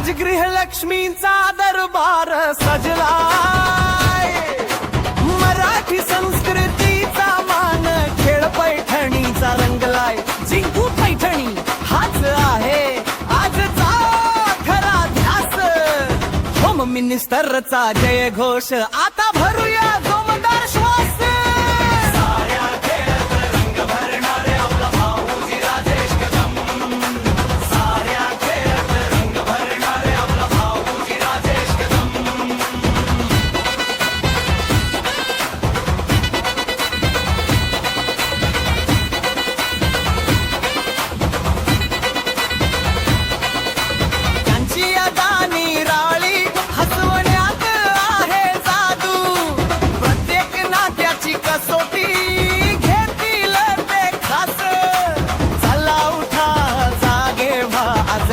राजगृहलक्ष्मीचा दरबार सजलाय, मराठी संस्कृतीचा मान खेळ पैठणीचा रंगलाय. जिंकू पैठणी हाच आहे आजचा खरा ध्यास. होम मिनिस्टरचा जय घोष आता भरूया जोमदार श्वास.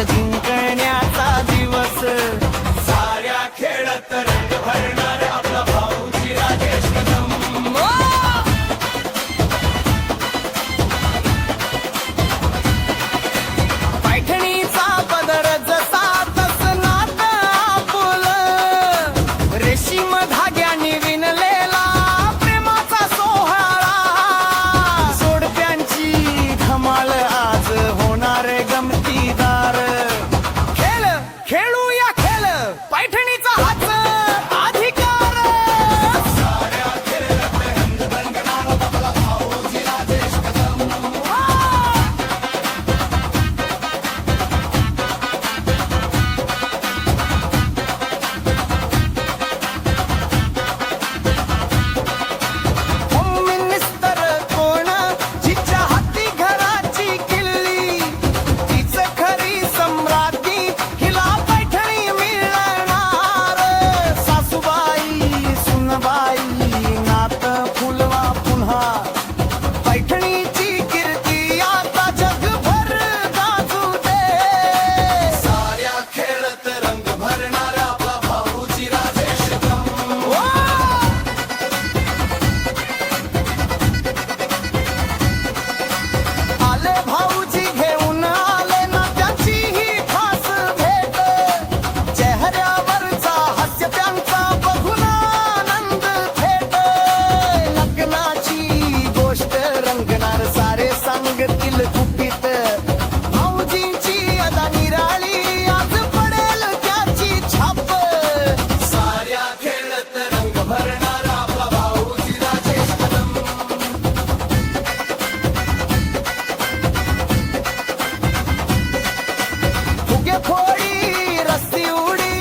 जिंकण्याचा दिवस साऱ्या खेळत रंग भरणार आपला भाऊजी राजेश कदम. पैठणीचा पदर जसा तसं नातं आपुलं, रेशीम धाग्याने विणलेला प्रेमाचा सोहळा. जोडप्यांची धमाल आज होणार गमतीदार. खेळूया खेळ पैठणीचा हाच अधिकार. साऱ्या खेळत रंग रंगणार आपला भाऊजी राजेश कदम. होम मिनिस्टर कोण जिच्या हाती घराची किल्ली, तीच खरी सम्राज्ञी हिला पैठणी मिळणार. सासूबाई सुनबाई नात फुलवा पुन्हा, पैठणीची कीर्ती आता जगभर गाजू दे. साऱ्या खेळत रंग भरणार आपला भाऊजी राजेश कदम. आले भाऊजी घेऊन आले ना त्याची ही खास भेट. चेहऱ्यावरचा हास्य त्यांचा बघून आनंद थेट. लग्नाची गोष्ट रंगणार सारे सांगतील गुपित. भाऊजींची अदा निराळी आज पडेल त्याची छाप. साऱ्या खेळत रंग भरणार आपला भाऊजी राजेश कदम. फुगे फोडी रस्ती उडी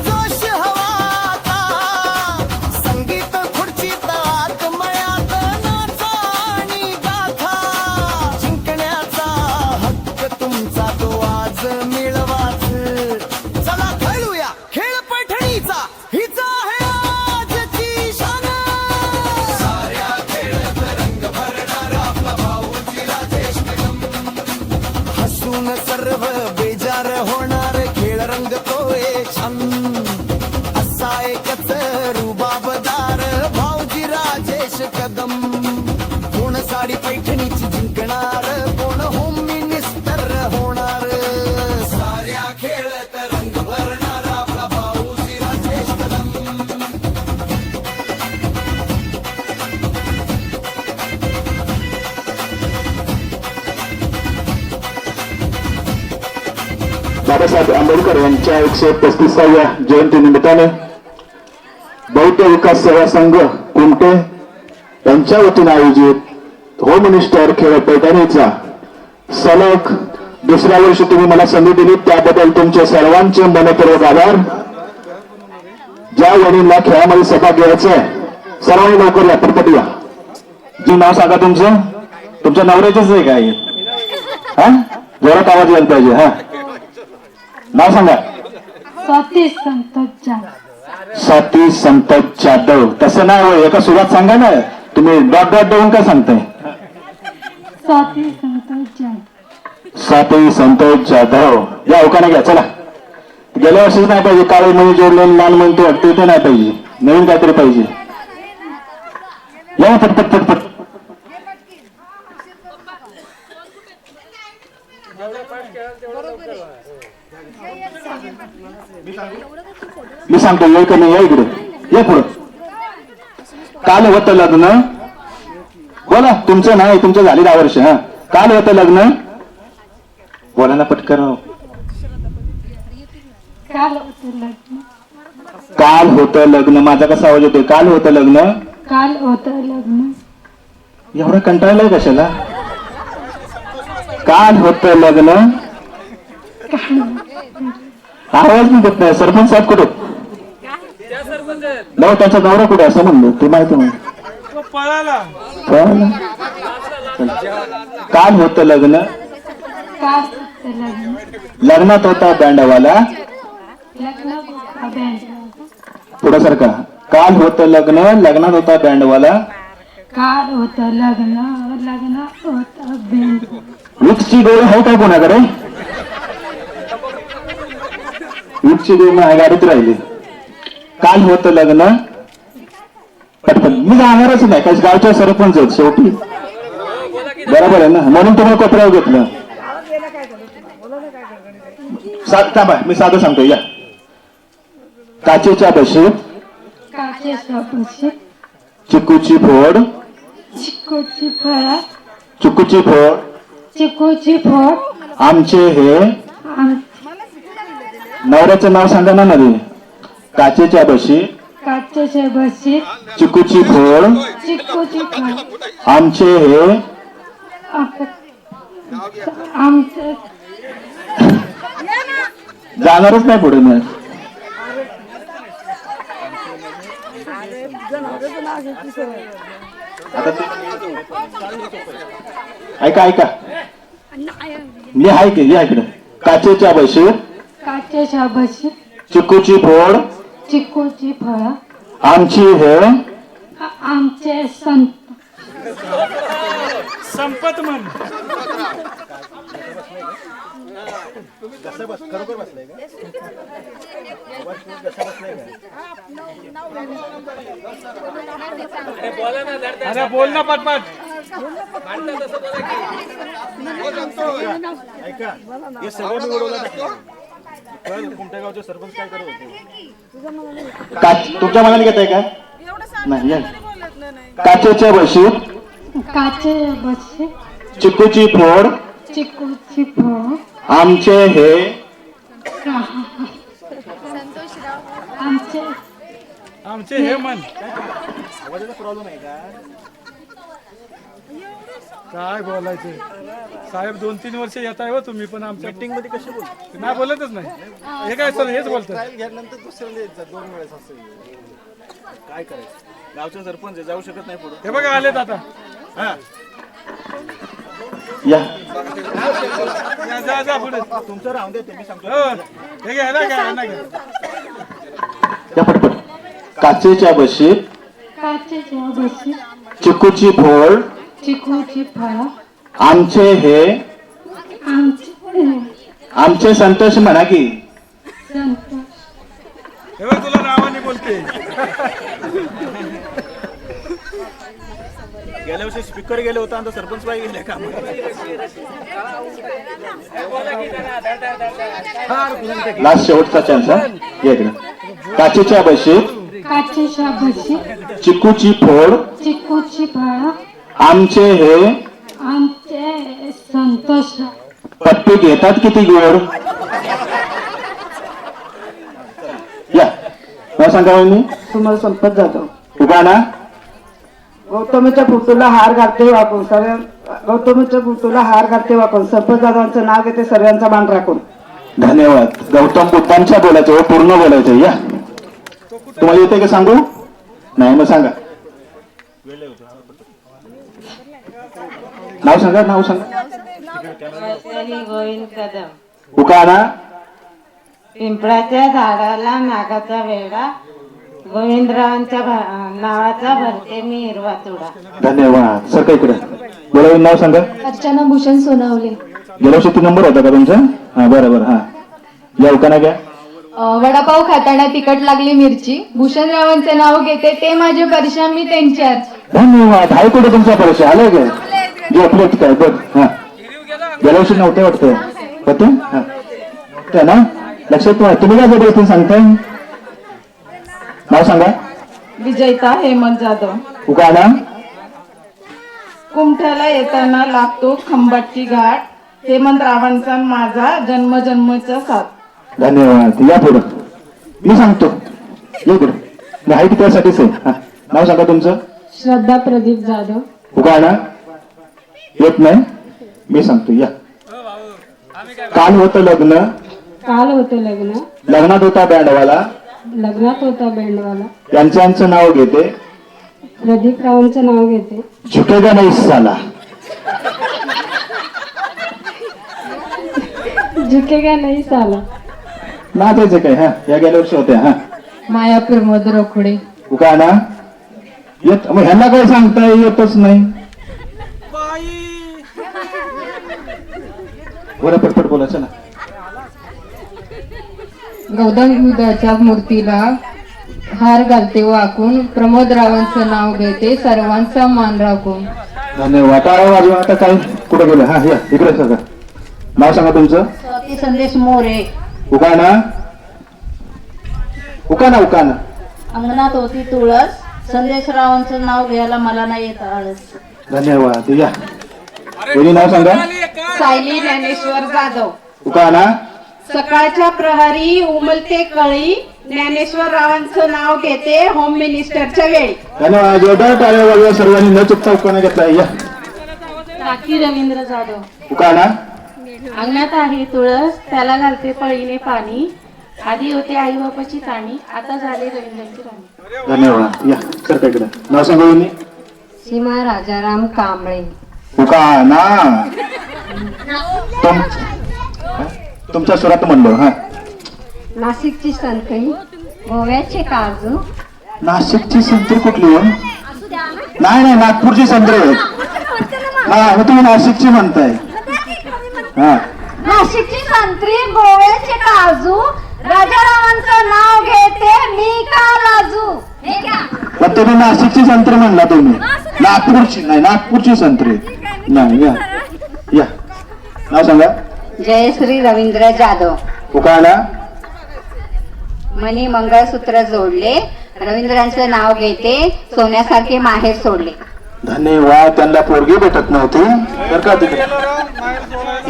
जोश हवा आता. संगीत खुर्चीत आत्मयात नाचा आणि गाथा. जिंकण्याचा हक्क तुमचा तो आज मिळवाच. चला खेळूया खेळ पैठणीचा हिचा आहे आजची शान. साऱ्या खेळत रंग भरणार आपला भाऊजी राजेश कदम. हसून सर्व बेजार होणार खेळ रंगतोय छान. असा एकच रुबाबदार भाऊजी राजेश कदम. कोण साडी पैठणीची जिंकणार, कोण होम मिनिस्टर होणार. साऱ्या खेळत रंग भरणार आपला भाऊजी राजेश कदम. बाबासाहेब आंबेडकर यांच्या 135व्या जयंती निमित्ताने बौद्ध विकास सेवा संघ कुमटे यांच्या वतीने आयोजित होम मिनिस्टर खेळ पैठणीचा सलग दुसऱ्या वर्षी तुम्ही मला संधी दिली त्याबद्दल तुमचे सर्वांचे मनपूर्वक आभार. ज्या वडीलला खेळामध्ये सहभाग घ्यायचा आहे सर्वांनी लवकर या पटपट या. जी नाव सांगा तुमचं. तुमच्या नवऱ्याचंच आहे काय? हा जोरात आवाज यायला पाहिजे. हा नाव सांगा. स्वाती संतोष जाधव. स्वाती संतोष जाधव. तसं नाव एका सुरात सांगा ना. तुम्ही डॉट डॉट देऊन काय सांगताय? स्वाती संतोष जाधव. स्वाती संतोष जाधव. या अवकाने घ्या चला. गेल्या वर्षीच नाही पाहिजे काळी मणी जोडले लाल मणी तो वाटते ते नाही पाहिजे. नवीन काहीतरी पाहिजे. या पटपट पटपट. मी सांगतो ये का नाही, या इकडे, ये पुढं. काल होतं लग्न, बोला तुमचं नाही, तुमचं झाली 10 वर्ष. हा, काल होतं लग्न, बोला ना पटकन. काल होतं लग्न. काल होतं लग्न, माझा कसा आवाज येतोय? काल होतं लग्न. काल होतं लग्न. एवढं कंटाळलंय कशाला? काल होतं लग्न. आवाज नाही देत नाही. सरपंच साहेब कुठे? नाही, त्यांचा नवरा कुठे असं म्हणलं ते माहिती नाही. काल होतं लग्न. काल होतं लग्न. लग्नात होता बँडवाला. लग्न होतं बँड. पुढं सारखा. काल होतं लग्न, लग्नात होता बँडवाला. काल होतं लग्न. लग्न होतं बँड. विक्सची गोळी आहे काय कोणाकडे? विक्सची गोळी माझ्या गाडीत राहिली. काल होतं लग्न. पटपट मी जाणारच नाही, काही गावच्या सरपंच आहेत शेवटी, बरोबर आहे ना, म्हणून तुम्हाला कोपऱ्यावर घेतलं. थांबा, मी साधं सांगतो. या काचेच्या बशीत. काचेच्या बशीत. चिकूची फोड. चिकूची फळ. चिकूची फोड. चिकूची फोड. आमचे हे. नवऱ्याचं नाव सांगा ना मध्ये. काचेच्या बशीत. काचेच्या बशीत. चिकूची फोड. चिकूची फळ. आमचे हे. आमचे. जाणारच नाही पुढे मी. आता ऐका ऐका, मी आहे की, या इकडे. काचेच्या बशीत. काचेच्या बशीत. चिकूची फोड. चिकूची फळ. आमची हे. आमचे संत. संपत म्हण. अरे बोल ना पटपट. ऐका, हे सगळं मी उडवलं टाकलं. कुमटेगावचे सरपंच काय करत होते? तुमच्या मनाने घेताय का? नाही. या. काचेच्या बशीत. काचेच्या बशीत. चिकूची फोड. चिकूची फळ. आमचे हे. आमचे. आमचे हे म्हण. काय बोलायचे साहेब, 2-3 वर्ष येत आहे हो तुम्ही, पण आमच्या मीटिंग मध्ये कशी बोलतो? नाही बोलतच नाही. हे काय सर, हेच बोलतात. काय करायचं, गावचे सरपंच जाऊ शकत नाही पुढे. हे बघा आलेत आता. या. जा पुढे. तुमचं राहून दे, तुम्ही सांगतो. हे घ्या ना, घ्या ना, घ्या. या पटपट. काचेच्या बशीत. काचेच्या बशीत. चिकूची फोड. चिकूची फळ. आमचे हे. आमचे. आमचे संतोष म्हणा की. संतोष. हे बघ, तुला नावाने बोलते. गेल्या वर्षी स्पीकर गेले होता, आता सरपंच बाई गेले का? लास्ट शेवटचा चान्स. हा, या इकडे. काचेच्या बशीत. काचेच्या बशीत. चिकूची फोड. चिकूची फळ. आमचे हे. आमचे संतोष. पट्टी घेतात किती गोड. या. नाव सांगा मी. तुम्हाला संपत जातो. उभा ना. गौतमीच्या फोटोला हार घालते वाकून सर्व. गौतमीच्या फोटोला हार घालते वाकून सरपंच दादांचं नाव घेते, सर्वांचा मान राखून. धन्यवाद. गौतम बुद्धांच्या बोलायचं, पूर्ण बोलायचं. या. तुम्हाला येते का सांगू? नाही, मग सांगा. नाव सांगा, नाव सांगा. गोविंद कदम. उकाणा. पिंपळाच्या झाडाला नागाचा वेडा, गोविंदरावांच्या नावाचा भरते मी हिरवा चुडा. धन्यवाद. सर का इकडे बोला. नाव सांगा. अर्चना भूषण सोनावले. गेल्या वर्षी ती नंबर होता का तुमचा? हा, बरोबर. हा, या. उकाणा घ्या. वडापाव खाताना तिखट लागली मिरची, भूषणरावांचे नाव घेते, ते माझे परशा, मी त्यांची अर्ची. धन्यवाद. हाय कुठे तुमचा परिचय? आलाय का? झोपलेत काय? बघ. हा, गेल्या वर्षी नव्हते वाटतं. होते हा त्या ना लक्षात ठेवा. तुम्ही काय जबरदस्ती सांगताय? नाव सांगा. विजयता हेमंत जाधव. उकाडा. कुमठ्याला येताना लागतो खंबाटची घाट, हेमंतरावांचा माझा जन्मजन्मचा साथ. धन्यवाद. या पुढं मी सांगतो. या पुढं मी हाईट त्यासाठीच आहे. हा नाव सांगा तुमचं. श्रद्धा प्रदीप जाधव. उकाडा. येत नाही मी सांगतो. या. काल होतं लग्न, काल होते लग्न, लग्नात होता बँडवाला, लग्नात होता बँडवाला. यांचं नाव घेते, प्रदीप रावांचं नाव घेते. झुकेगा नाही साला. झुकेगा नाही साला. नाचायचं काय? हा या गेल्या वर्षी होत्या. हा माया प्रमोद रोकडे. उकाडा. येत मग ह्यांना काय सांगताय? येतच नाही. बरं पटपट बोलायचं ना. गौतम बुद्धाच्या मूर्तीला हार घालते वाकून, प्रमोद रावांचं नाव घेते, सर्वांचा मान राखून. धन्यवाद. टाळा वाजवा. आता काय कुठं गेलं? हा या इकडे सगळं. नाव सांगा तुमचं. संदेश मोरे. उकाना. उकाना उकाना. अंगणात होती तुळस, संदेशरावांचं नाव घ्यायला मला नाही येत आळस. धन्यवाद. या कोणी नाव सांगा. सायली ज्ञानेश्वर जाधव. उकाना. सकाळच्या प्रहरी उमलते कळी, ज्ञानेश्वर रावांचं नाव घेते होम मिनिस्टरच्या वेळी. धन्यवाद. जोरदार टाळ्या वाजवा सर्वांनी. न चुकता उकाना घेतला. या राखी रवींद्र जाधव. उकाना. अंगणात आहे तुळस, त्याला घालते पळीने पाणी, आधी होते आई बापाची काणी, आता झाले रवींद्रांची राणी. धन्यवाद. या सर इकडे. नाव सांगा कोणी. सीमा राजाराम कांबळे. उकाना. तुमच्या सुरात म्हणलो. हा नाशिकची संत्री, गोव्याचे काजू. नाशिकची संत्री कुठली हो? नाही नाही नागपूरची संत्री आहे. हा मग तुम्ही नाशिकची म्हणताय. हा नाशिकची संत्री, गोव्याचे काजू, राजारामांचं नाव घेते मी का लाजू. पण तुम्ही नाशिकची संत्री म्हणला. तुम्ही नागपूरची नाही. नागपूरची संत्री नाही. या या नाव सांगा. जयश्री रवींद्र जाधव. उकाना. मनी मंगळसूत्र जोडले, रवींद्रांचं नाव घेते, सोन्यासारखे माहेर सोडले. धन्यवाद. त्यांना पोरगी भेटत नव्हती तर का तिकडे.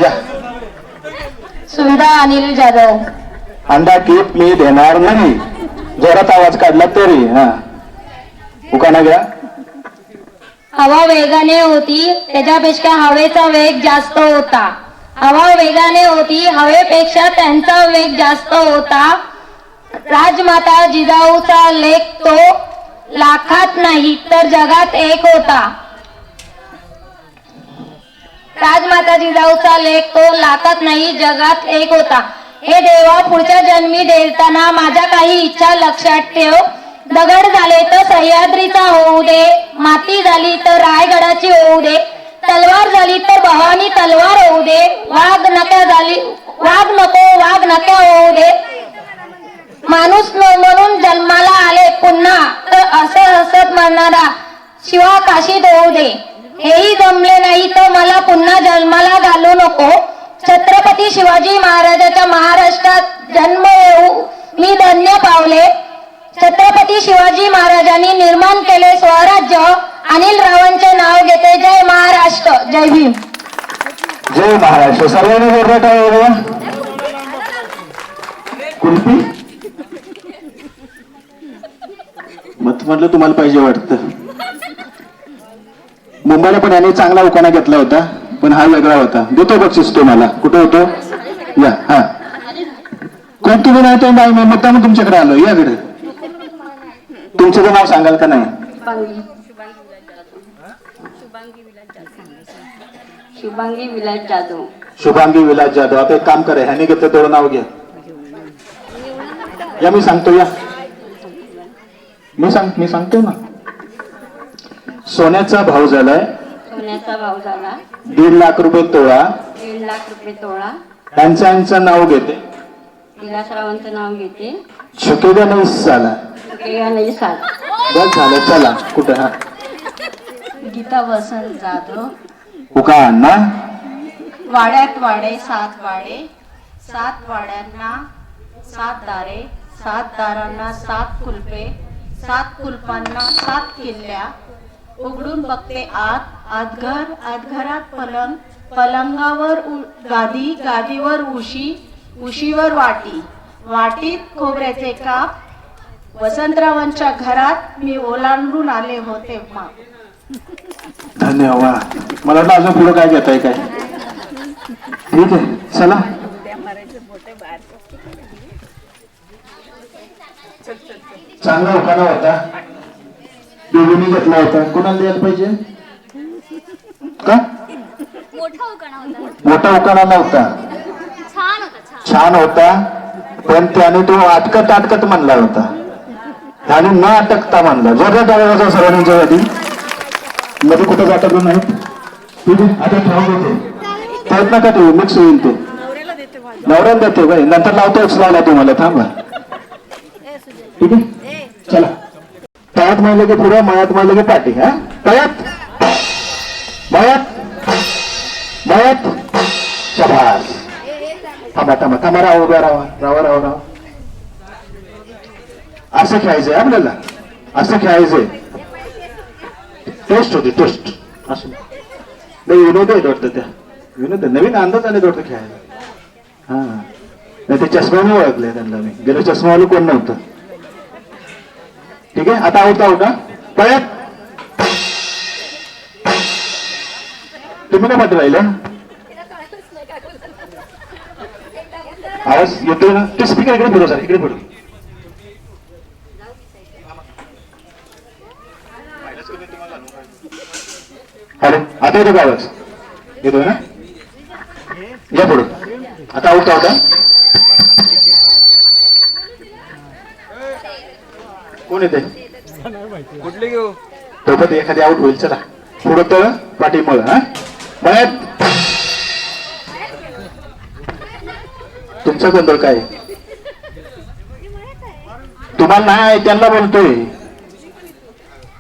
या सुविधा अनिल जाधव. अंडा कीप मी देणार नाही. जोरात आवाज काढला तरी. हा उकाना घ्या. हवा वेगाने होती, त्याच्यापेक्षा हवेचा वेग जास्त होता. हवा वेगाने होती, हवेपेक्षा त्यांचा वेग जास्त होता. राजमाता जिजाऊचा लेख तो लाखात नाही तर जगात एक होता. राजमाता जिजाऊचा लेख तो लाखात नाही जगात एक होता. हे देवा पुढच्या जन्मी देताना माझ्या काही इच्छा लक्षात ठेव. दगड झाले तर सह्याद्रीचा होऊ दे, माती झाली तर रायगडाची होऊ दे, तलवार झाली तर भवानी तलवार होऊ दे, वाघ नको वाघ नक्या होऊ दे. माणूस म्हणून जन्माला आले पुन्हा तर असं हसत म्हणणारा शिवा काशीत होऊ दे. हेही जमले नाही तर मला पुन्हा जन्माला घालू नको. छत्रपती शिवाजी महाराजाच्या महाराष्ट्रात जन्म येऊ मी धन्य पावले. छत्रपती शिवाजी महाराजांनी निर्माण केले स्वराज्य, अनिल रावांचे नाव घेते. जय महाराष्ट्र. जय भीम. जय महाराष्ट्र. सर्वांनी जोरदार कुल्फी मत म्हटलं तुम्हाला पाहिजे वाटतं. मुंबईला पण याने चांगला उकाना घेतला होता पण हा वेगळा होता. देतो बक्षीस तुम्हाला. कुठं होतो? या. हा कोण तुम्ही नाही तो नाही मुद्दाम तुमच्याकडे आलो. या कडे तुमचं तर नाव सांगाल का नाही? शुभांगी विलास जाधव. शुभांगी विलास जाधव. आता एक काम करा. ह्याने घेतलं तेवढं नाव घ्या. या मी सांगतो. या मी सांगतो ना. सोन्याचा भाव झालाय. सोन्याचा भाव झाला 1.5 लाख रुपये तोळा. 1.5 लाख रुपये तोळा. यांचं नाव घेते. विलासरावांचं नाव घेते. झुकेगा नाही साला. झुकेगा नाही साला. बस झालं. चला कुठं. हा गीता वसंत जाधव. उकाना. वाड्यात वाडे 7 वाडे, 7 वाड्यांना 7 दारे, 7 दारांना 7 कुलपे, 7 कुलपांना 7 किल्ल्या. उघडून बघते आत घर, आत घरात पलंग, पलंगावर गादी, गादीवर उशी, उशीवर वाटी, वाटीत खोबऱ्याचे काप. वसंतरावांच्या घरात मी ओलांडून आले होते मा. धन्यवाद. मला वाटलं अजून पुढे काय घेताय काय. ठीक आहे, चला. चांगला उखाणा होता, दोघांनी घेतला होता. कोणाला द्यायला पाहिजे का? मोठा उखाणा नव्हता, छान होता, पण त्याने तो अटकत म्हणला होता, त्याने न अटकता म्हणला. जोरदार टाळ्या सर्वांच्या आधी. मध्ये कुठं जातात नाहीत. ठीक आहे, आता ठेवून देते त्यात नका ठेवू, मिक्स होईल ते. नवऱ्याला देते बाई, नंतर लावतो लावला तुम्हाला. थांबा. ठीक आहे, चला. तळ्यात म्हणलं की पुढं, मळ्यात म्हणलं की पाठी. हा, तळ्यात मळ्यात मळ्यात. शबास. थांबा थांबा थांबा, राहा उभ्या राहा राहा राहा राहा. असं खेळायचंय आपल्याला, असं खेळायचंय. टेस्ट होती टेस्ट. असं नाही, विनोद आहेत वाटतं त्या. विनोद नवीन अंदाज आले वाटतं खेळायला. हा, नाही ते चष्म्याने ओळखले त्यांना मी. गेलं चष्मावाले कोण नव्हतं. ठीक आहे, आता आवडता होता पळत. तुम्ही काय म्हणता राहिल्या? आवाज येतोय ना? ते स्पीकर इकडे फिरव सर, इकडे फिरव. अरे आता येतो का आवाज? येतोय ना? या पुढे. आता आवडता होता कोण येते? कुठले घेऊ? सोबत एखादी आऊट होईल. चला पुढं तळ पाठी मळ. हा, मळ्यात. तुमचा गोंधळ काय? तुम्हाला नाही, त्यांना बोलतोय.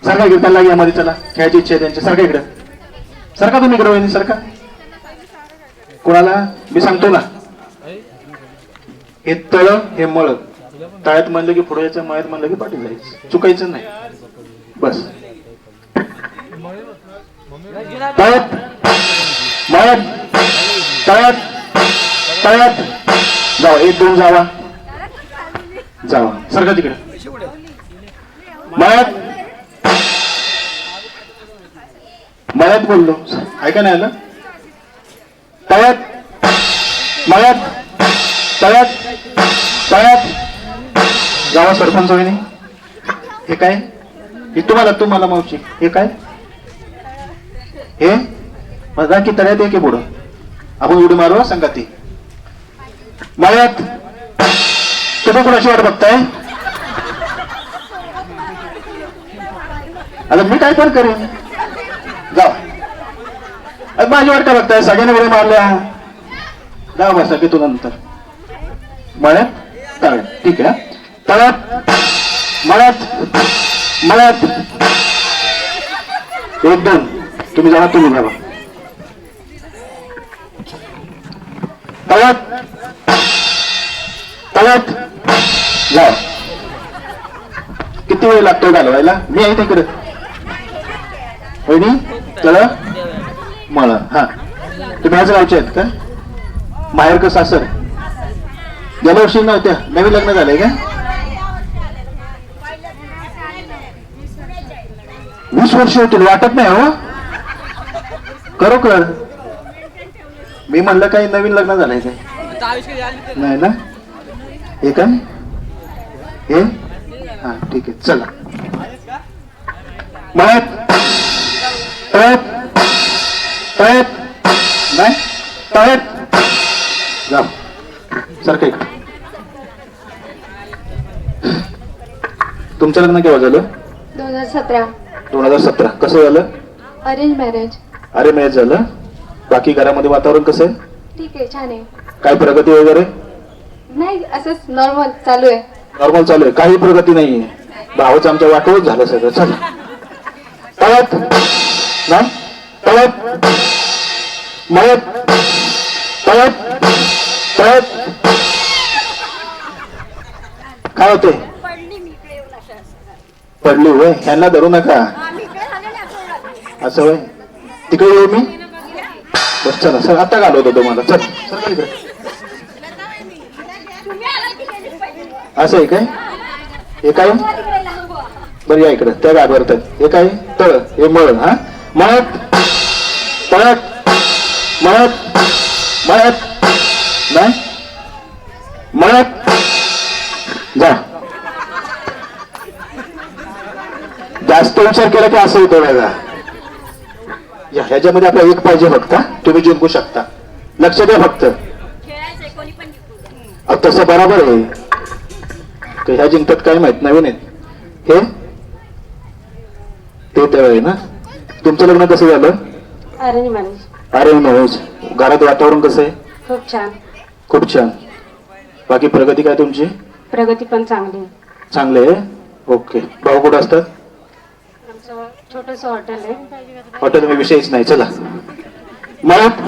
सारखा इकडे, त्यांना यामध्ये चला. खेळायची इच्छा आहे त्यांची. सारखा इकडं, सारखा तुम्ही इकडे वहिनी सारखा. कोणाला मी सांगतो ना, हे तळ हे मळ. तळ्यात म्हणलं की पुढे यायचं, मळ्यात म्हणलं की पाठी जायचं. चुकायचं नाही. बस. तळ्यात मळ्यात तळ्यात तळ्यात जावा. 1 2 जावा जावा. सारखा तिकडे मळ्यात. मळ्यात बोललो, ऐका नाही आलं. तळ्यात मळ्यात तळ्यात तळ्यात जावा. सरपंच वहिनी, हे काय? हे तुम्हाला मावशी, हे काय? हे माझा की तळ्यात आहे की पुढं? आपण उडी मारू संगाती. मळ्यात. तुम्ही कोणाची वाट बघताय? आता मी काय पण करेन. जावा. माझी वाट का बघताय? सगळ्यांनी उडी मारल्या. जावा बसा की तू नंतर. मळ्यात तळ्यात. ठीक आहे. तळ्यात मळ्यात मळ्यात. 1 2 तुम्ही जावा, तुम्ही जावा. तळ्यात तळ्यात जावा. किती वेळ लागतो घालवायला? मी आहे तिकडे. वहिनी तळ मळ. हा, तुम्ही आज गावचे आहेत का? माहेर का सासर? गेल्या वर्षी नव्हत्या, नवीन लग्न झालंय का? 20 वर्ष होतील. वाटत नाही हो खरोखर. मी म्हणलं काही नवीन लग्न झालंय काय? नाही ना? हे काय? हे हा, ठीक आहे. चला. मळ्यात तळ्यात तळ्यात नाही तळ्यात जा. सारखं इकडे. तुमचं लग्न केव्हा झालं? 2017. 2017. कसं झालं? Arrange marriage. अरे मॅच झालं. बाकी घरामध्ये वातावरण कसं आहे? ठीक आहे, छान आहे. काय प्रगती वगैरे? नाही, असंच नॉर्मल चालू आहे. नॉर्मल चालू आहे, काही प्रगती नाहीये. भावाचं आमच्या वाटवच झालं सगळं. चला. तळ्यात नाही तळ्यात मळ्यात पळत पळत काय होते पडली होय ह्यांना धरू नका असं होय तिकडे येऊ मी बस चला सर आता घालवतो तुम्हाला चल सर इकडे असं आहे काय हे काय बरं या इकडं त्या गाडवरतात हे काय तळ हे मळ हा मळत पळत मळत मळत नाही मळत जा जास्त विचार केला की असं होतं बघा या ह्याच्यामध्ये आपला एक पाहिजे फक्त तुम्ही जिंकू शकता लक्ष द्या फक्त तसं बरोबर आहे तर ह्या जिंकतात काय माहित नवीन आहेत हे ते त्यावेळी ना तुमचं लग्न कसं झालं अरे मॅरेज घरात वातावरण कसं आहे खूप छान बाकी प्रगती काय तुमची प्रगती पण चांगली चांगले आहे ओके भाऊ कुठं असतात छोटस हॉटेल आहे हॉटेल मी विषयच नाही चला मग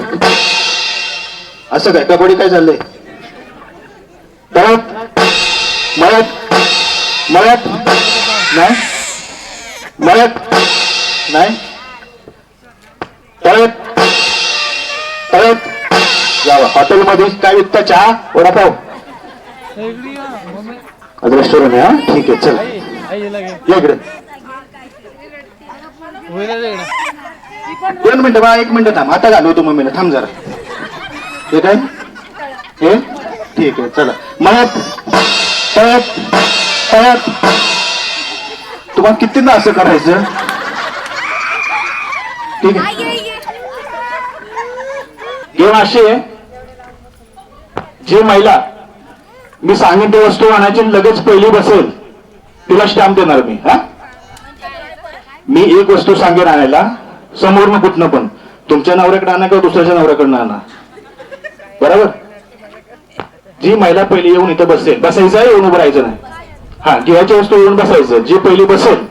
असं काय कबड्डी काय चाललंय मळत मळत मळत नाही मळत नाही तळत तळत जावा हॉटेलमध्ये काय विकता चहा वडापाव रेस्टॉरंट आहे हा ठीक आहे चल या इकडे 2 मिनिटं बा 1 मिनिट थांब आता घालवतो मम्मीला थांब जरा हे काय हे ठीक आहे चला मळत तळत तळत तुम्हाला कितींदा असं करायचं ठीक आहे गेम अशी आहे जी महिला मी सांगेन ते वस्तू आणायची लगेच पहिली बसेल तिला स्टॅम्प देणार मी हा मी एक वस्तू सांगेन आणायला समोरनं कुठनं पण तुमच्या नवऱ्याकडे आणा किंवा दुसऱ्याच्या नवऱ्याकडनं आणा बरोबर जी महिला पहिली येऊन इथं बसेल बसायचं आहे येऊन उभं राहायचं नाही हा घ्यायची वस्तू येऊन बसायचं जी पहिली बसेल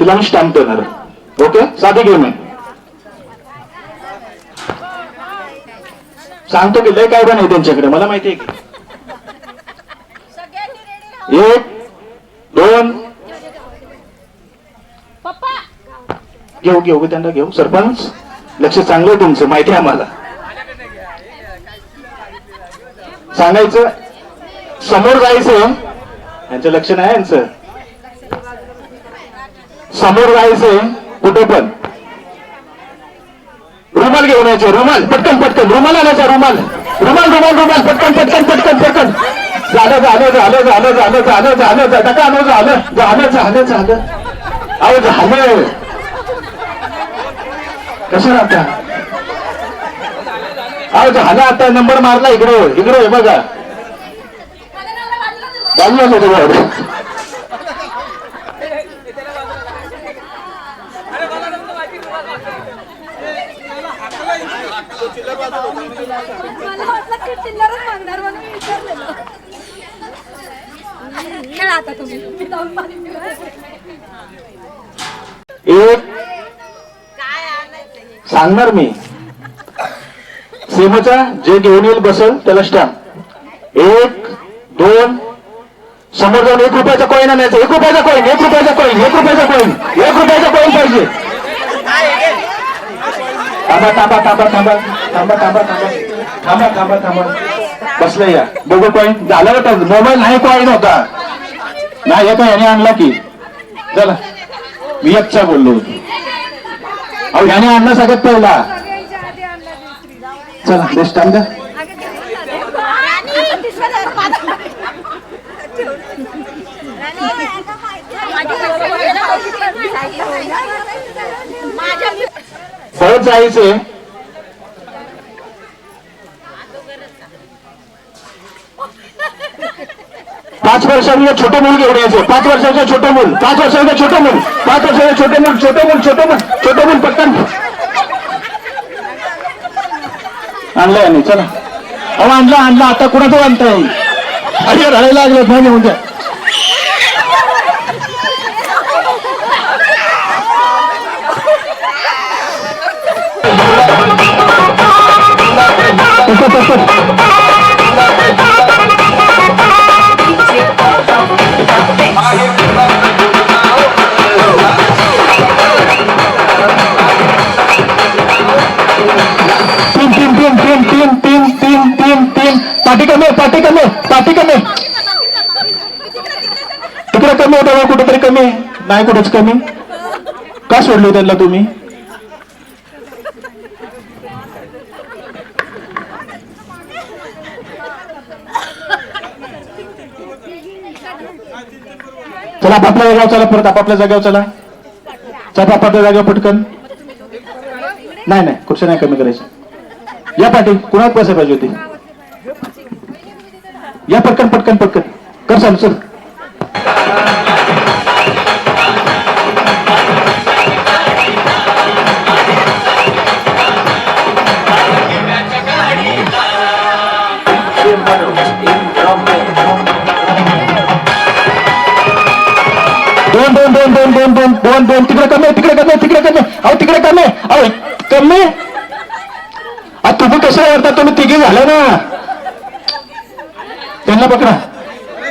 तिला मी स्टॅम्प देणार ओके साधी गेम आहे सांगतो की लय काय पण आहे त्यांच्याकडे मला माहिती आहे की 1 2 घेऊ त्यांना घेऊ सरपंच लक्ष चांगलं आहे तुमचं माहिती आहे आम्हाला सांगायचं समोर जायचं यांचं लक्ष नाही यांचं समोर जायचं कुठे पण रुमाल घेऊन यायचे रुमाल पटकन पटकन रुमाल आणायचा रुमाल रुमाल रुमाल रुमाल पटकन पटकन पटकन पटकन झालं झालं झालं झालं झालं झालं झालं झटका आलो झालं झालं झालं झालं अहो झालं कसं आता अहो झालं आता नंबर मारला इकडे इकडे बघा बाजूला एक सांगणार मी सेमचा जे घेऊन येईल बसेल त्याला स्टॅम्प 1 2 समोर जाऊन 1 रुपयाचा कॉईन आणायचा 1 रुपयाचा कॉईन 1 रुपयाचा कॉईन 1 रुपयाचा कॉईन 1 रुपयाचा कॉईन पाहिजे थांबा थांबा थांबा थांबा थांबा थांबा थांबा थांबा थांबा बसलं या बघू कॉईन झालं होता मोबाईल नाही कॉईन होता नाही येतो याने आणला की चला मी एकचा बोललो अहो याने आणला सगळ्यात पहिला चला बेस्ट टाइम द्या परत जायचे 5 वर्षाचं छोटे मूल घेऊन यायचे 5 वर्षाचं छोटं मूल 5 वर्षाचं छोटं मूल 5 वर्षाचं छोटं मूल छोटं मूल छोटं मूल छोटं मूल पटकन आणलंय आणि चला अहो आणला आणला आता कुणाचं आणताय अरे रडायला लागले फोन येऊन द्या पट पाठी कमी आहे, पाठी कमी आहे, पाठी कमी आहे. तिकडे कमी होता बा, कुठेतरी कमी आहे. नाही कुठेच कमी. का सोडले त्यांना तुम्ही? चला आपापल्या जागेवर चला, परत आपापल्या जागेवर चला. चला आपापल्या जागेवर पटकन. नाही नाही, खुर्च्या नाही कमी करायची. या पाठी कुणात पैसे पाहिजे होते? या पटकन पटकन पटकन कर चालू चल. दोन दोन दोन दोन दोन दोन दोन दोन तिकडे कमी, तिकडे कमी, तिकडे कमी. अहो तिकडे कमी, अहो कमी. तुम्ही कशा करता? तुम्ही तिघी झाले ना. त्यांना पकडा.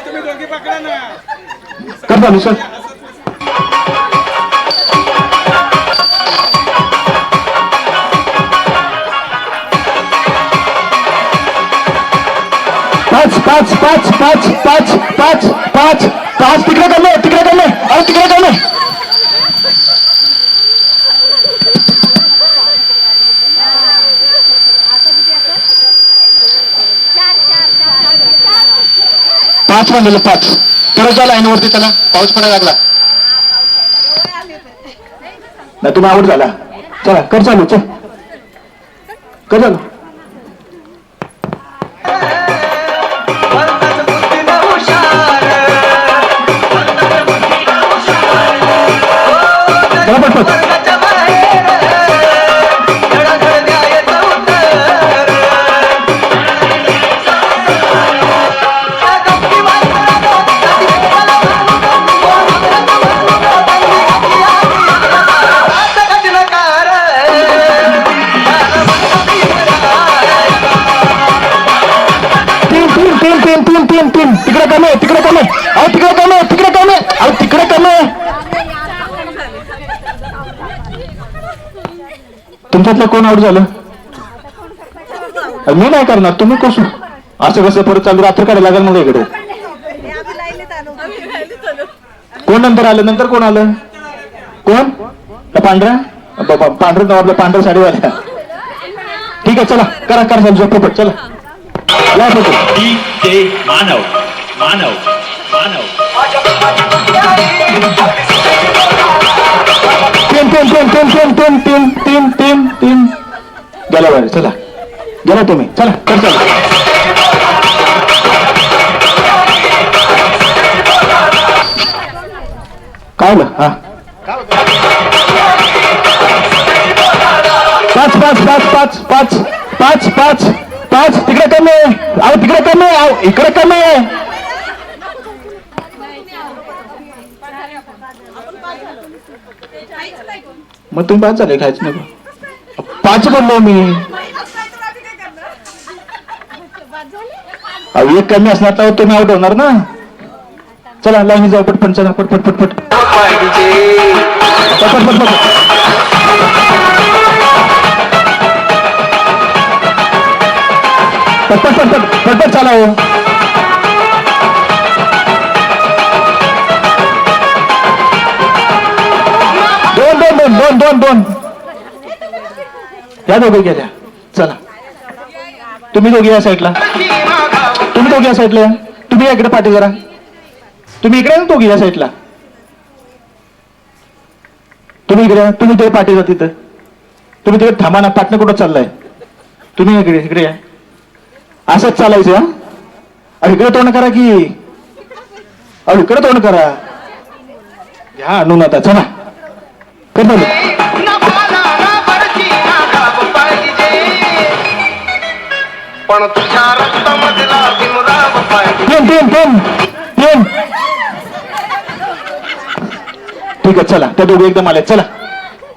तुम्ही दोघी पकडा ना. कर चालू सर. पाच पाच पाच पाच पाच पाच पाच पाच तिकडे कमी, तिकडे कमी, अहो तिकडे कमी. पाच म्हणलेलं पाच. परत जा लाईनवरती. त्याला पाऊस पडायला लागला नाही, तुम्ही आवड झाला. चला कर चालू, चल कर चालू. चला पटपट. तिकडे कमी, तिकडे कमी, अहो तिकडे कमी, तिकडे कमी, अहो तिकडे कमी. तुमच्यातलं कोण आउट झालं? मी नाही करणार. तुम्ही कसं असं कसं परत चालू? रात्र काढायला लागेल मला इकडे. कोण नंतर आलं? नंतर कोण आलं? कोण? पांढऱ्या पांढरं नाव आपलं, पांढऱ्या साडीवाल्या. ठीक आहे चला करा करा चालू झोपट. चला या मानव मानव मानव तीन तीन तीन तीन तीन तीन तीन तीन तीन तीन गेला बाहेर. चला गेला तुम्ही. चला कर चला. काय ना हा पाच पाच पाच पाच पाच पाच पाच पाच तिकडे कमी आहे, अहो तिकडे कमी आहे, अहो इकडे कमी आहे. मग तुम्ही पाच झाले, खायचं नको. पाच बोललो मी. अहो एक कमी असणार तर तुम्ही आउट होणार ना. चला लाईनी जाऊ पटपट. चला पटपट पटपट पटपट पटपट. पटपट पटपट पटपट चाला हो. दोन दोन दोन दोन दोन दोन या दोघे गेल्या. चला तुम्ही दोघे या साईडला, तुम्ही दोघे या साईडला. तुम्ही इकडे पाठी जरा. तुम्ही इकडे ना दोघे या साईडला. तुम्ही इकडे, तुम्ही ते पाठी जा तिथं. तुम्ही तिकडे थांबा ना. पाटणं कुठं चाललाय? तुम्ही इकडे इकडे या. असंच चालायचं. अहो इकडे तोंड करा की, अहो इकडे तोंड करा. घ्या आणून आता. चला कर चालू. तीन तीन तीन तीन. ठीक आहे चला. त्या दोघे एकदम आले. चला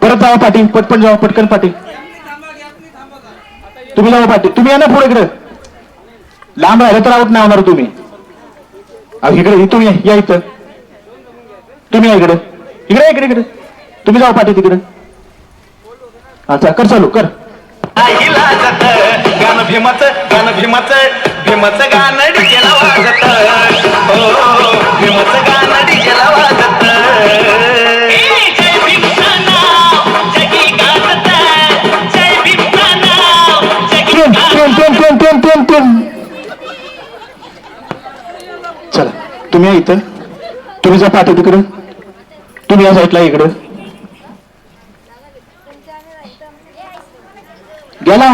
परत जावा पाठी. पटपट जावा, पटकन पाठी. तुम्ही जावा पाठी. तुम्ही या ना पुढे इकडे. लांब राहिलं तर आउट नाही होणार तुम्ही. अहो इकडे तुम्ही या इथं. तुम्ही या इकडे इकडे इकडे इकडे. तुम्ही जावा पाठी तिकडे. अच्छा कर चालू कर. भीमाचं गाणं डीजेला वाजत हो भीमाचं गाणं डीजेला वाजत जय भीमचं नाव जगी गाजत जय भीमचं नाव जगी चला तुम्ही या इथं, तुम्ही जा पाठव तिकडं, तुम्ही या साईडला इकडं गेला.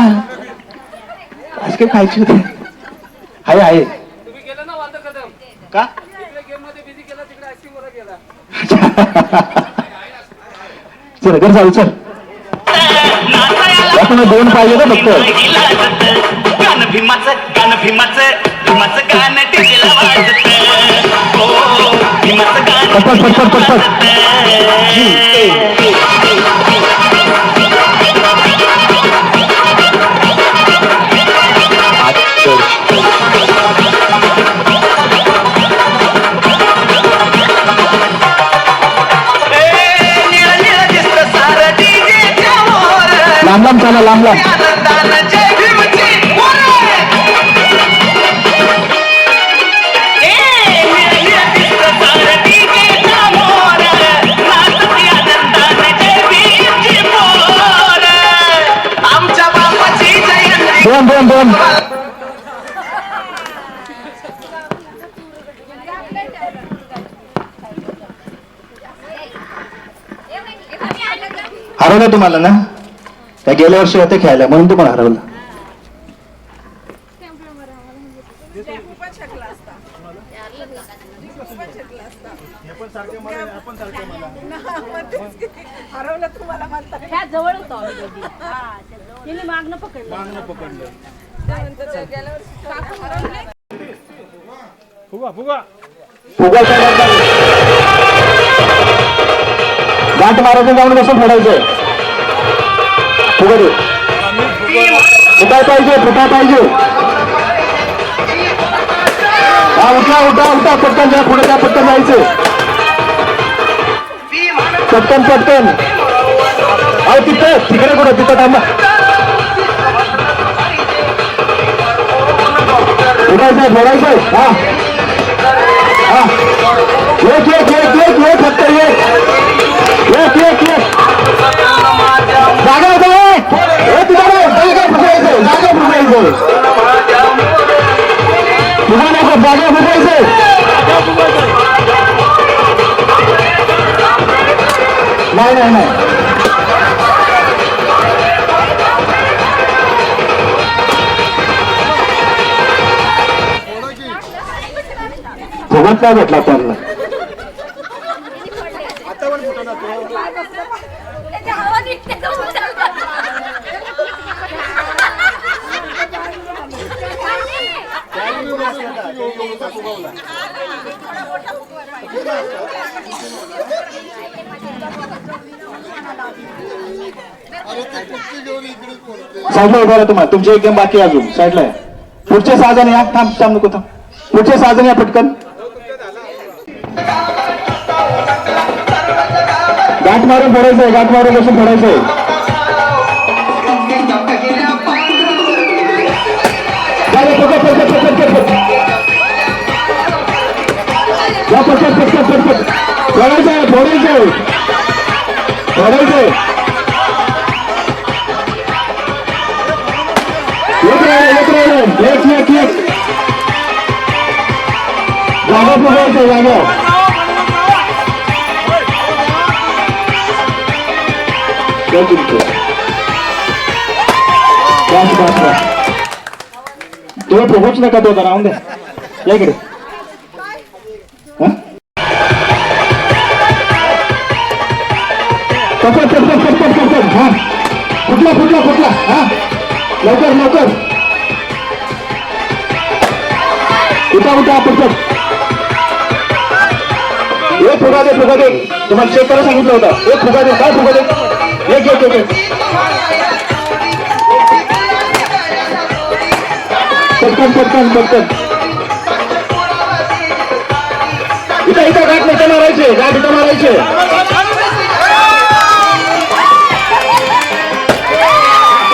आज काय खायची होते? आहे आहे तुम्ही गेला ना वालदा कदम का? तिकडे गेम मध्ये बिझी केला, तिकडे आईस्क्रीम वर गेला. चल घर जाऊ चल. आपण दोन पाहिजे ना फक्त. गाणं भीमाचं गाणं डीजेला वाजत हो भीमाचं गाणं पटपट पटपट पटपट. लांब लांब चला लांब लांब. जय भीमची आमच्या बापाची जयंती दोन दोन दोन. हरवलं तुम्हाला ना, त्या गेल्या वर्षी होते खेळायला म्हणून तुम्हाला हरवलं. फुगा फुगा फुगा गाठ मारायचं जाऊन कसं फोडायचं. फुगा दे. फुटाय पाहिजे फुटाय पाहिजे. हा उठा उठा उठा पटकन जा पुढे जा पटकन जायचं पटकन पटकन. अहो तिथं तिकडे कुठं तिथं थांबा. उठायचंय फोडायचंय. हा हा एक एक एक एक एक फक्त एक एक एक जागा होतं तिकडे जागा फुटायचं जागा फुटायचं तुला नको जागा फुटायचं. नाही नाही नाही फुगत काय भेटला त्यांना. साईडला उभा तुम्हाला तुमची एक गेम बाकी अजून साईडला आहे. पुढचे 6 जण या. थांब थांब नको थांब. पुढचे 6 जण या पटकन. गाठ मारून फोडायचंय गाठ मारून बसून फोडायचंय. फोडायचंय फोडायचंय फोडायचंय. एक एक एक जागा फुगायचं जागा. तुम्ही फुगूच नका तो राहून द्या. या इकडे पटपट पटपट पटपट पटपट. हा कुठला कुठला कुठला. हा लवकर लवकर उठा उठा पटपट. एक फुगा दे फुगा दे. तुम्हाला चेक करायला सांगितलं होतं. एक फुगा दे. काय फुगा दे. एक एक एक पटकन पटकन पटकन. इथं इथं गाठ इथं मारायचे गाठ इथं मारायचे.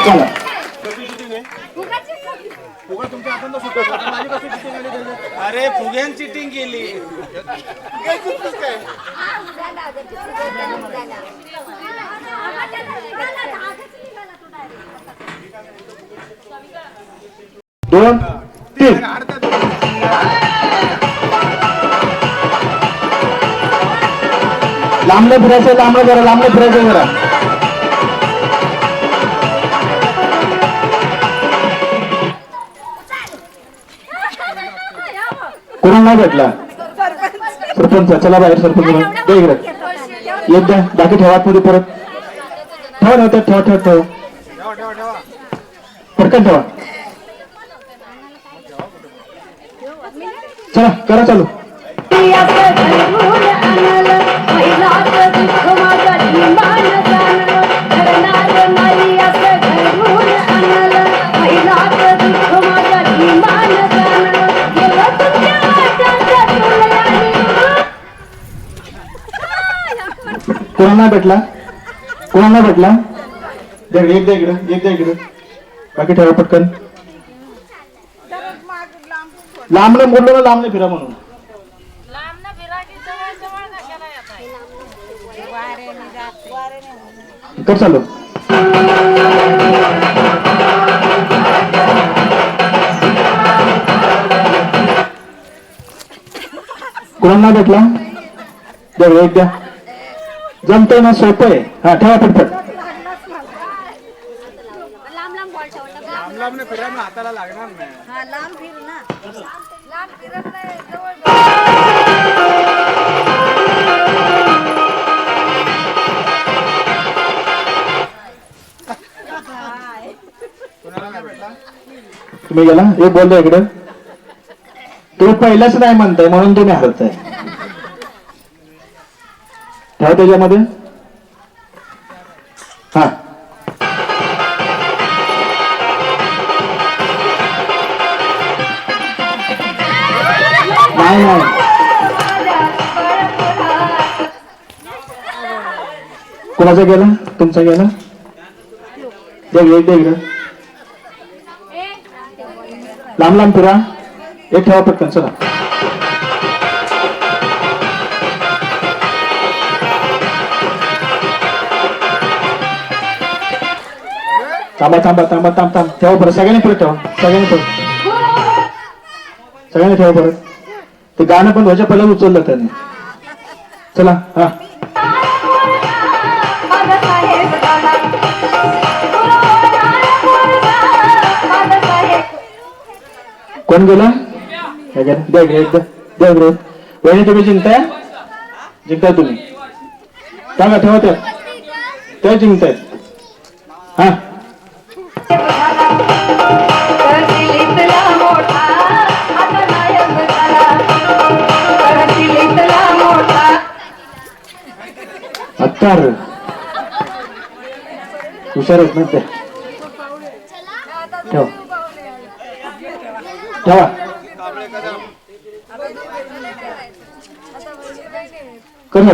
चला अरे फुग्यान चिटिंग केली. दोन तीन लांबलं फिरायचं, लांबलं फिरायचं जरा. कोणाला नाही भेटला सरपंच, चला बाहेर सरपंच दे इकडे. येत द्या, बाकी ठेवा आतमध्ये परत. ठेवा ना ठेवा पटकन ठेवा. चला करा चालू. कोणाला भेटला एक द्या इकडं. बाकी ठेवा पटकन. लांबलं बोललो ना, लांब फिरा म्हणून. कर चालू. कोणाला भेटला एक द्या. जमतंय ना, सोपं आहे. हा ठेवा पटपट. लांब फिरा ना, हाताला लागणार नाही. तुम्ही गेला एक बोलतो इकडं. तुम्ही पहिलाच नाही म्हणताय म्हणून तुम्ही हरताय. ठेवा त्याच्यामध्ये. हा नाही कोणाचा गेला, तुमचा गेला. लांब फिरा. एक ठेवा पटकन. चला थांबा. ठेवा परत. सगळ्यांनी परत ठेवा. सगळ्यांनी ठेवा परत. ते गाणं पण व्हायच्या पहिला उचललं त्याने. चला हा. कोण गेला द्या. वहिनी तुम्ही जिंकताय तुम्ही. सांगा ठेवा त्या जिंकतायत. हा अत्तार हुशार आहेत ना ते. ठेवा. कर ना.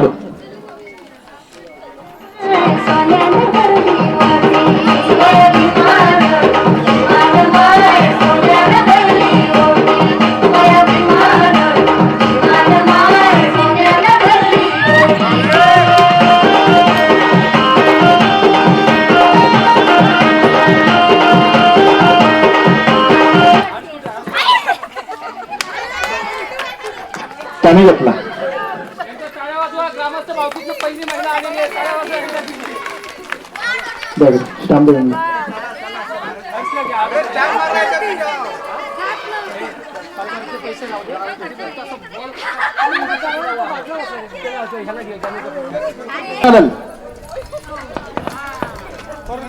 त्याने घेतला. स्टॅम्प देऊन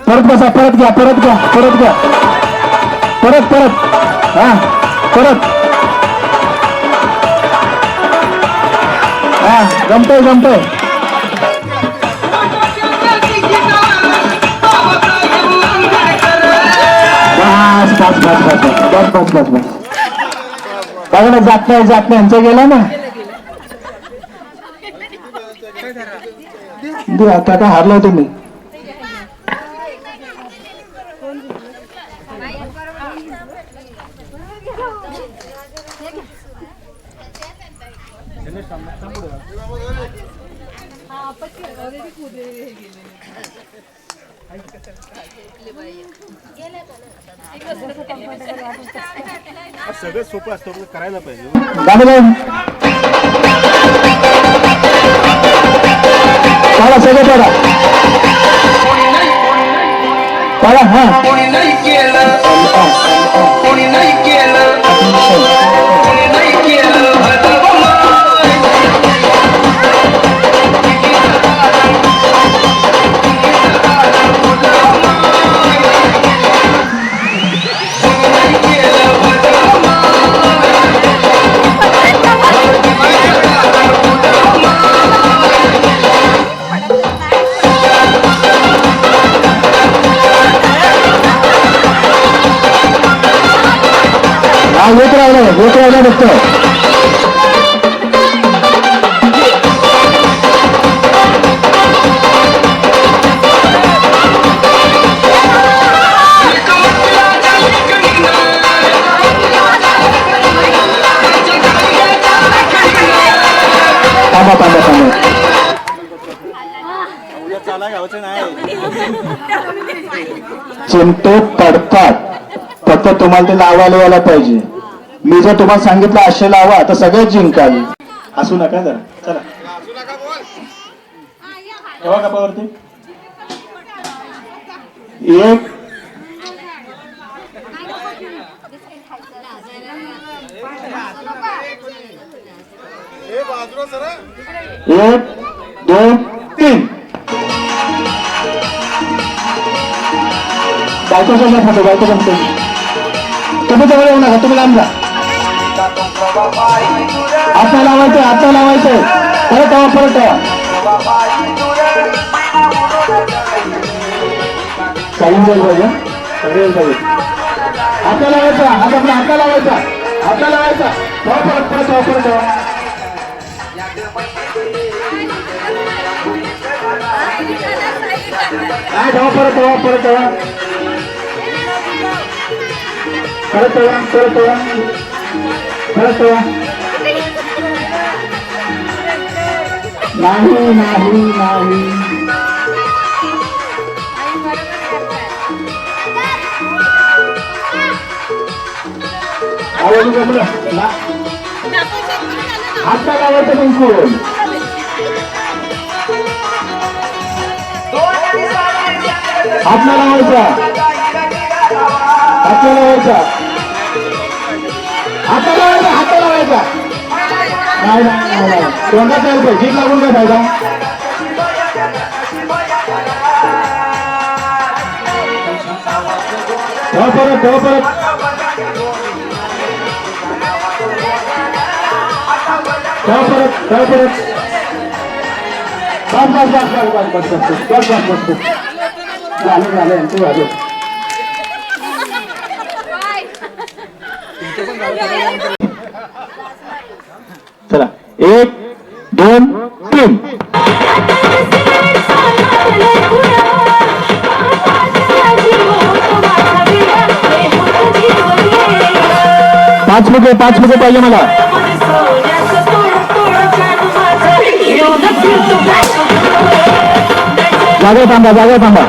परत बसा. परत घ्या. हा परत. हा जमतोय. बस. बघा ना, जात नाही यांचं गेला ना. आता का हारलो तुम्ही. सगळं सोपं असतं करायला पाहिजे. सगळं पडा पडा. हा कोणी नाही केलं कोणी नाही केलं कोणी नाही केलं येत राहिला फक्त. थांबा थांबा थांबा. चिमटे पडतात, फक्त तुम्हाला ते लावायला यायला पाहिजे. मी जर तुम्हाला सांगितलं असे लावा तर सगळेच जिंकाल. असू नका जरा. चला ठेवा कपावरती. 1 1 2 3. बायको समजा खातो बायको समजतो. तुम्ही जवळ येऊ नका, तुम्ही लांब जा. आता लावायचं आता लावायचं. परत ठेवा परत ठेवा. चालून जाईल पाहिजे सगळे पाहिजे. आता लावायचा आता आपला आता लावायचा आता लावायचा. ठेवा परत परत ठेवा परत ठेवा. काय ठेवा परत ठेवा परत ठेवा परत ठेवा परत ठेवा परत ठेवा. नाही नाही नाही. आता लावायचं बिलकुल. हातला लावायचा हातला लावायचा हातला लावायचा हातला लावायचा. नाही नाही नाही कोणता चालतोय जीत लागून काय फायदा. परत परत परत परत बस बस बस बस बस बस बस बस बस बस. झालं झालं तू झालं. चला 1 2 3. 5 मुके पाहिजे मला. जागा थांबा जागा थांबा.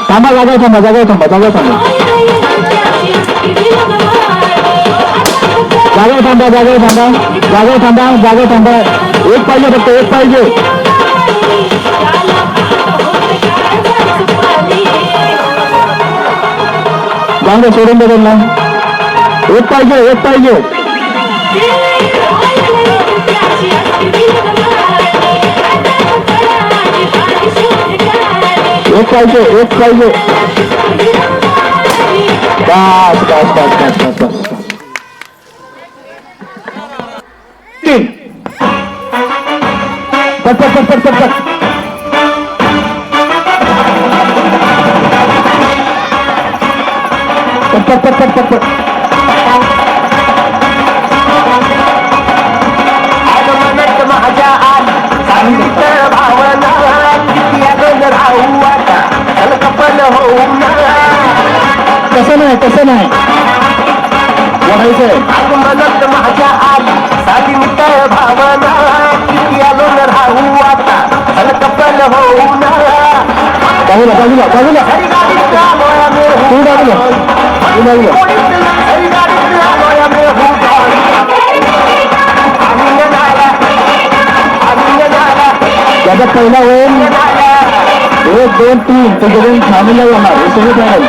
थांबा जागा थांबा जागा थांबा जागा थांबा जागा थांबा जागा थांबा जागा थांबा जागा थांबा. एक पाहिजे फक्त एक पाहिजे. जागा सोडून दे त्यांना. एक पाहिजे एक पाहिजे. एक पाहिजे एक पाहिजे. बस बस बस बस बस बस. 3 पट पट पट पट पट. पट पट पट पट आगमनात माझ्या आत सांगितलं भावना किती अगोद राहू आता कल्पन होऊ ना. तसं नाही वाढायचंय. आगमनात माझ्या आत सांगितलं भावना किती अगोद राहू आता कल्पन होऊ ना. बाजूला बाजूला बाजूला हरी गाडीत आलोया मे तू बाजूला तू बाजूला. हरी गाडीत आलोया मे हूँ त्याचा पहिला होईल 1 2 3 त्याच्याकडून थांबला जाणार हे सगळं जाणार.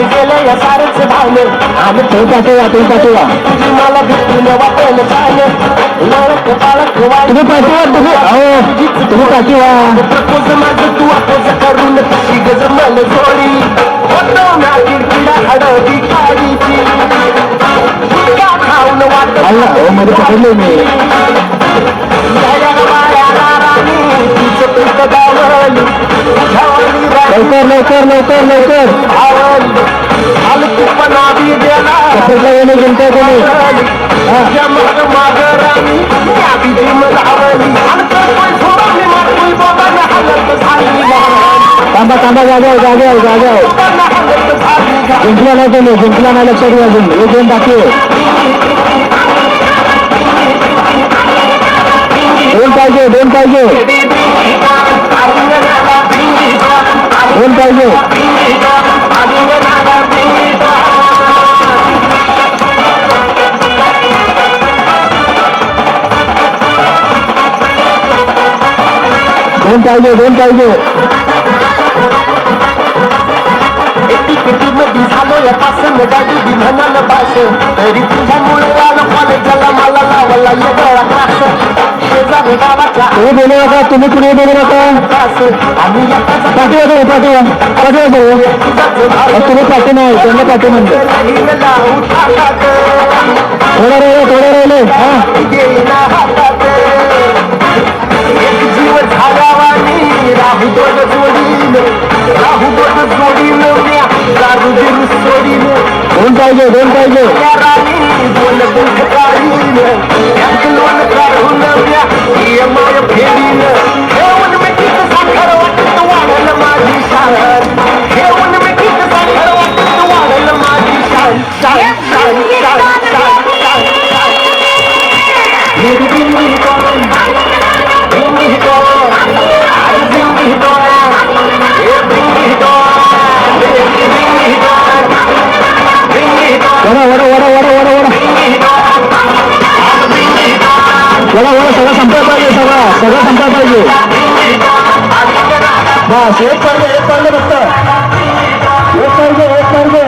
गेले सारच भावले आम्ही तो पाठवा तुझी मला भिजून वाटेल चाले लळक बाळक तुम्ही पाठवा तुम्ही पाठवा. प्रपोज माझं तू अपोज करून कशी गज मल जोडी होतो ना किडा हडवी काळीची तुला खाऊन वाट आला हो मध्ये पकडले मी. लवकर येणे गेलते कोणी थांबा जाग्यावर जिंकला नाही तुम्ही जिंकला नाही लक्षात घ्या अजून हे दोन बाकी आहे. दोन पाहिजे दोन पाहिजे. दोन पाहिजे. मध्ये झालो या पासून गाडी म्हणाल पास तरी तुझ्यामुळे आलं कॉलेजला मला लावला येगळा क्लास शेजारी गावाच्या तुम्ही बोलू नका तुम्ही कुणी बोलू नका. आम्ही पाठवा तुम्ही पाठी नाही त्यांना पाठी म्हणतो. थोडं राहिले हा जीव झाल्यावानी राहू दोन जोडीन सोडीन दोन पाहिजे बोल काढीन लोन काढून माय फेरीन ठेवून मिठीत साखर वाटत वाढल माझी शान ठेवून मिठीत साखर वाटत वाढल माझी शान वडा सगळं संपलं पाहिजे सगळं संपलं पाहिजे. बस एक पाहिजे फक्त एक पाहिजे.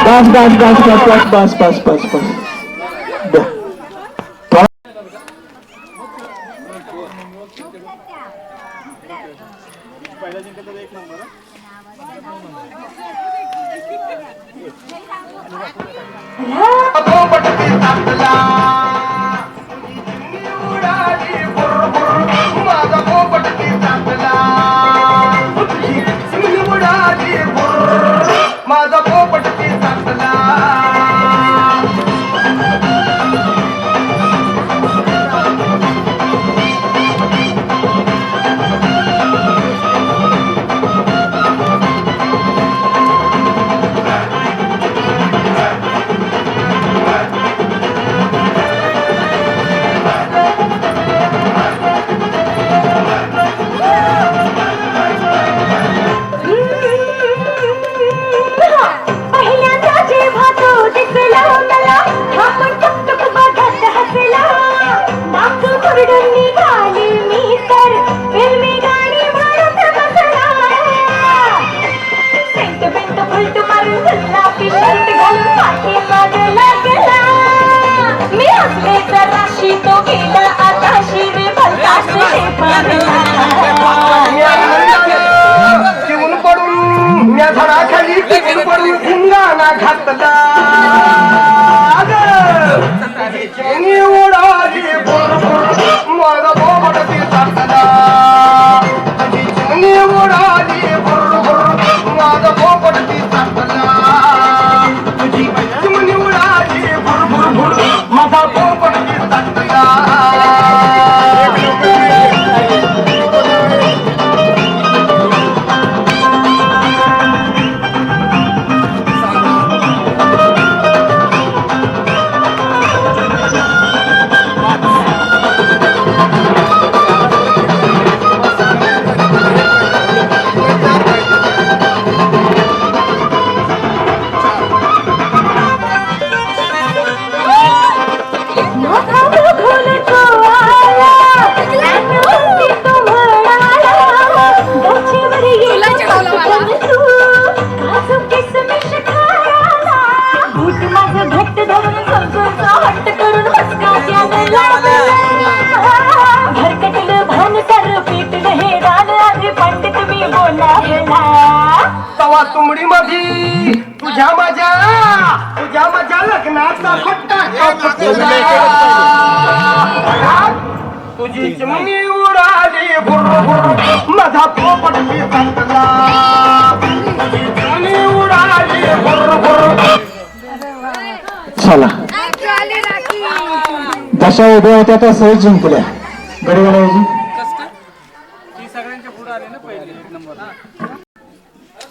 बस माझा पोपट ती चांगला मी असले तर राशी तो गेला चिवून पडून या झाडाखाली चिवून पडून धिंगाणा घातला चेंगी उडाली भुरभुर माझा बोबड ती साठला चेंगी उडाली भुरभुर माझा बोबड ती साठला तुझी चिमणी उडाली भुरभुर माझा बोबड ती साठला तवा तुमडी मधी तुझ्या माझ्या लग्नाचा फट्टा तुझी चिमणी उडाली भुरभुर माझा पोपट पिसाटला तुझी चिमणी उडाली भुरभुर चला जशा उभ्या होत्या त्या सहज जिंकल्या गडीवाल्याची ती सगळ्यांच्या पुढे आले ना पहिले एक नंबर.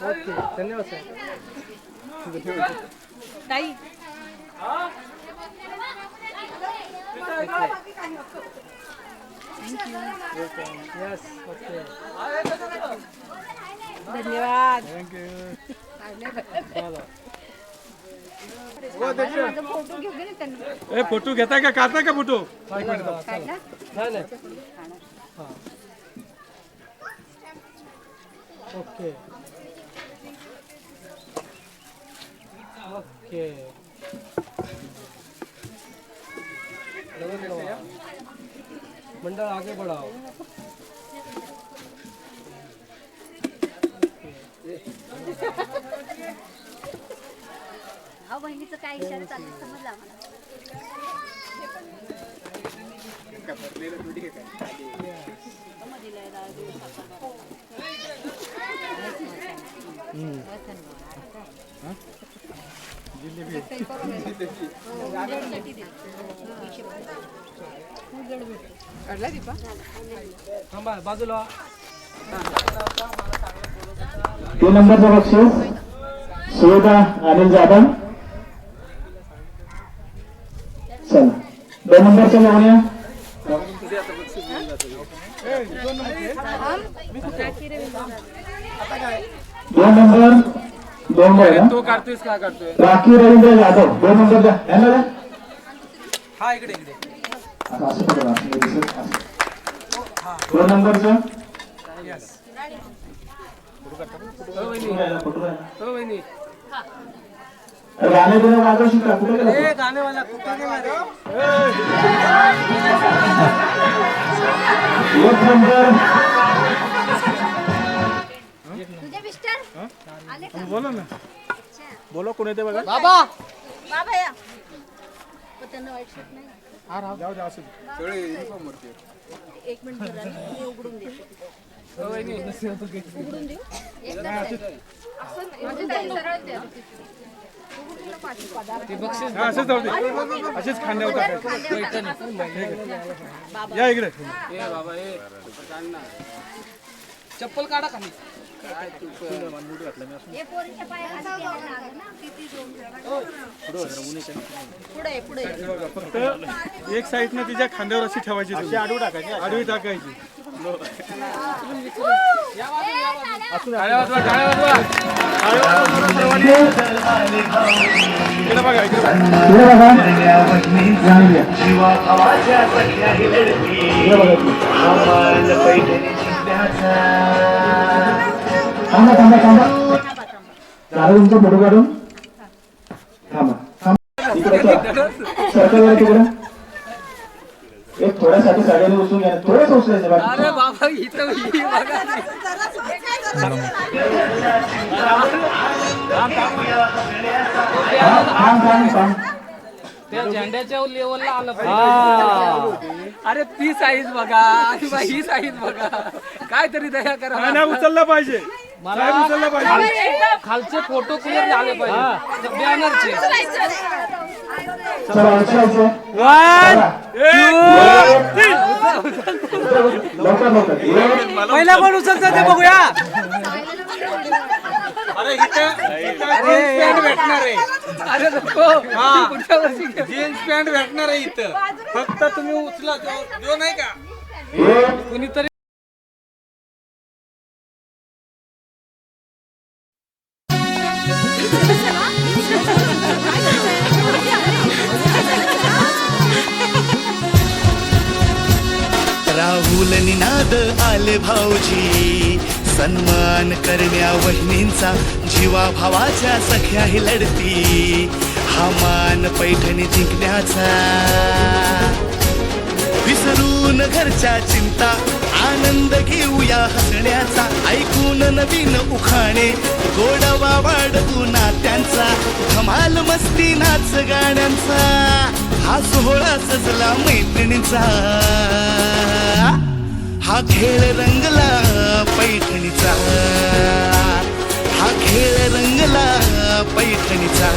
ओके धन्यवाद साहेब. Yes, okay. धन्यवाद. Thank you. ए फोटो घेताय का काढताय का फोटो? नाही. ओके ओके मंडळ आगे बढ़ाओ. बहिणीचं काय इशारा चालू समजला मला. बाजूला 2 नंबरचं बक्षीस सुविधा अनिल जाधव. चला 2 नंबरच्या लावण्या 2 नंबर 2 नंबर तो काढतोयस का काढतोय? राखी रवींद्र जाधव 2 नंबर द्या. हा इकडे 2 नंबरचं गाणे बिणे वाजवशील का? कुठे गेला? गाणेवाला कुठे गेला रे? 1 नंबर तुझे मिस्टर आले का? बोला ना. बोला कोण येते बघा. बाबा या. पण त्यांना वाईट शर्ट नाही. जाऊ द्या असू. एक मिनिट जरा मी उघडून देते. उघडून देऊ? म्हणजे ताई सरळ द्या. असंच जाऊ दे. असेच खांद्यावर टाकायचं. या इकडे. चप्पल काढा खाली. हे पोरीच्या पायाखाली गेलेलं आहे ना, किती जोम झाला. पुढे फक्त एक साईड ना तिच्या खांद्यावर अशी ठेवायची. आडवी टाकायची. आडवी टाकायची. टाळ्या वाजवा. इकडे बघा इकडे थांबा तुमचा फोटो काढून थांबा. इकडे तिकडे एक थोड्यासाठी साड्याने उचलून घ्या थोडंसं उचलायचं बाकी अरे बाबा इथं ही बघा थांब. त्या झेंड्याच्या लेवलला आलं पाहिजे. अरे ती साईज बघा ही साईज बघा काहीतरी दया करा. नाही उचललं पाहिजे मला उचललं पाहिजे. खालचे फोटो क्लिअर झाले पाहिजे बॅनरचे. चला उचलायचं लवकर पहिला कोण उचलतं ते बघूया. अरे इथं भेटणार आहे. अरे नको पुढच्या वर्षी जीन्स पॅन्ट भेटणार आहे इथं. फक्त तुम्ही उचला जो नाही का कुणीतरी. राहुल निनाद आले भाऊजी सन्मान करण्या वहिनींचा जीवा भावाच्या सख्याही लढती हा मान पैठणी जिंकण्याचा विसरून घरच्या चिंता आनंद घेऊया हसण्याचा ऐकून नवीन उखाणे गोडवा वाढवू नात्यांचा धमाल मस्ती नाच गाण्यांचा हा सोहळा सजला मैत्रिणींचा हा खेळ रंगला पैठणीचा हा खेळ रंगला पैठणीचा.